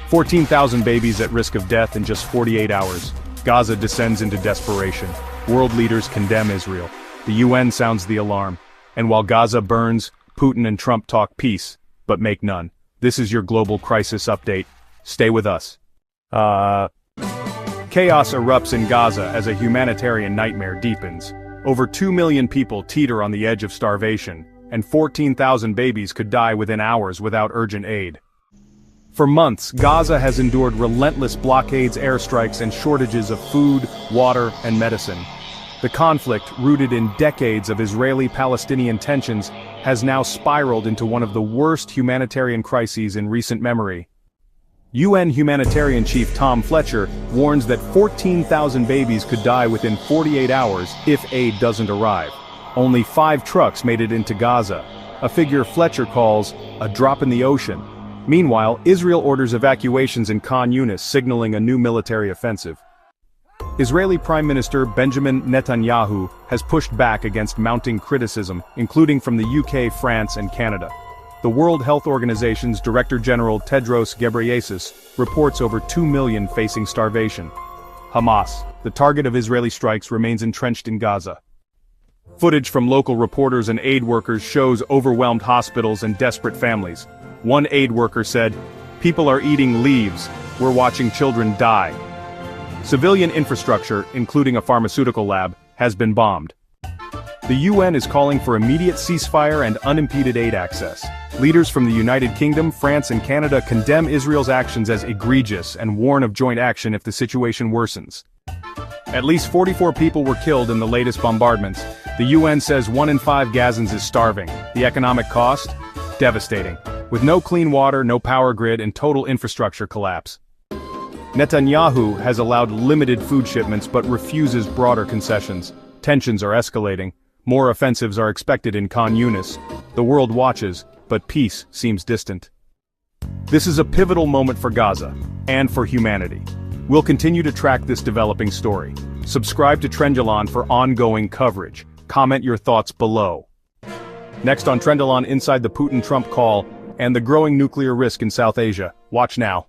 14,000 babies at risk of death in just 48 hours. Gaza descends into desperation. World leaders condemn Israel. The UN sounds the alarm. And while Gaza burns, Putin and Trump talk peace, but make none. This is your global crisis update. Stay with us. Chaos erupts in Gaza as a humanitarian nightmare deepens. Over 2 million people teeter on the edge of starvation, and 14,000 babies could die within hours without urgent aid. For months, Gaza has endured relentless blockades, airstrikes, and shortages of food, water, and medicine. The conflict, rooted in decades of Israeli-Palestinian tensions, has now spiraled into one of the worst humanitarian crises in recent memory. UN Humanitarian Chief Tom Fletcher warns that 14,000 babies could die within 48 hours if aid doesn't arrive. Only 5 trucks made it into Gaza, a figure Fletcher calls a drop in the ocean. Meanwhile, Israel orders evacuations in Khan Yunis, signaling a new military offensive. Israeli Prime Minister Benjamin Netanyahu has pushed back against mounting criticism, including from the UK, France, and Canada. The World Health Organization's Director General Tedros Ghebreyesus reports over 2 million facing starvation. Hamas, the target of Israeli strikes, remains entrenched in Gaza. Footage from local reporters and aid workers shows overwhelmed hospitals and desperate families. One aid worker said, "People are eating leaves, we're watching children die." Civilian infrastructure, including a pharmaceutical lab, has been bombed. The UN is calling for immediate ceasefire and unimpeded aid access. Leaders from the United Kingdom, France, and Canada condemn Israel's actions as egregious and warn of joint action if the situation worsens. At least 44 people were killed in the latest bombardments. The UN says 1 in 5 Gazans is starving. The economic cost? Devastating. With no clean water, no power grid, and total infrastructure collapse. Netanyahu has allowed limited food shipments but refuses broader concessions. Tensions are escalating. More offensives are expected in Khan Yunis. The world watches, but peace seems distant. This is a pivotal moment for Gaza, and for humanity. We'll continue to track this developing story. Subscribe to Trendalon for ongoing coverage. Comment your thoughts below. Next on Trendalon, inside the Putin-Trump call, and the growing nuclear risk in South Asia. Watch now.